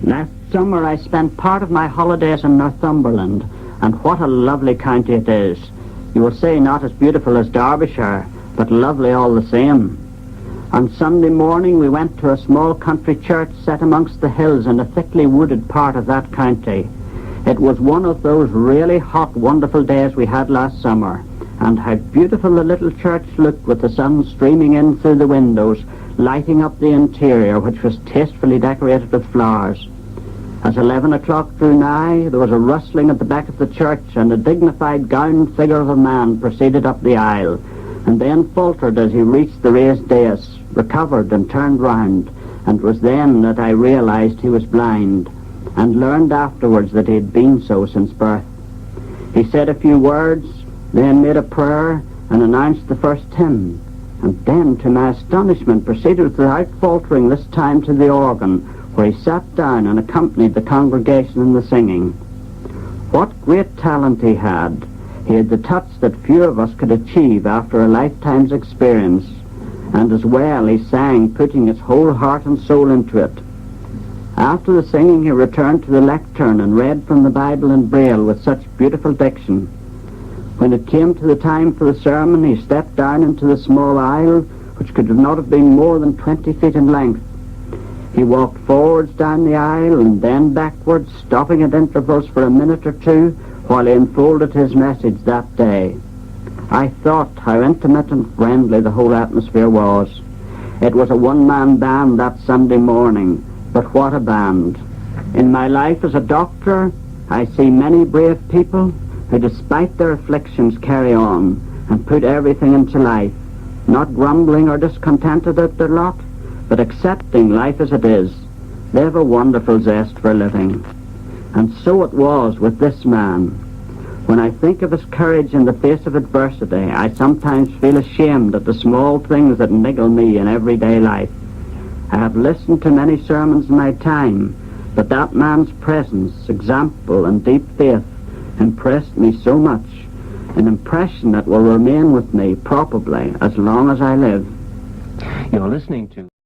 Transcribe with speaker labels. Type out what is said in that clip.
Speaker 1: Last summer I spent part of my holidays in Northumberland, and what a lovely county it is. You will say not as beautiful as Derbyshire, but lovely all the same. On Sunday morning we went to a small country church set amongst the hills in a thickly wooded part of that county. It was one of those really hot, wonderful days we had last summer, and how beautiful the little church looked with the sun streaming in through the windows, lighting up the interior, which was tastefully decorated with flowers. As 11 o'clock drew nigh, there was a rustling at the back of the church, and a dignified gowned figure of a man proceeded up the aisle, and then faltered as he reached the raised dais, recovered and turned round, and it was then that I realized he was blind, and learned afterwards that he had been so since birth. He said a few words, then made a prayer, and announced the first hymn, and then, to my astonishment, proceeded without faltering this time to the organ, where he sat down and accompanied the congregation in the singing. What great talent he had! He had the touch that few of us could achieve after a lifetime's experience, and as well he sang, putting his whole heart and soul into it. After the singing he returned to the lectern and read from the Bible in Braille with such beautiful diction. When it came to the time for the sermon, he stepped down into the small aisle, which could not have been more than 20 feet in length. He walked forwards down the aisle and then backwards, stopping at intervals for a minute or two while he unfolded his message that day. I thought how intimate and friendly the whole atmosphere was. It was a one-man band that Sunday morning, but what a band. In my life as a doctor, I see many brave people who, despite their afflictions, carry on and put everything into life, not grumbling or discontented at their lot, but accepting life as it is. They have a wonderful zest for living. And so it was with this man. When I think of his courage in the face of adversity, I sometimes feel ashamed at the small things that niggle me in everyday life. I have listened to many sermons in my time, but that man's presence, example, and deep faith impressed me so much, an impression that will remain with me probably as long as I live.
Speaker 2: You're listening to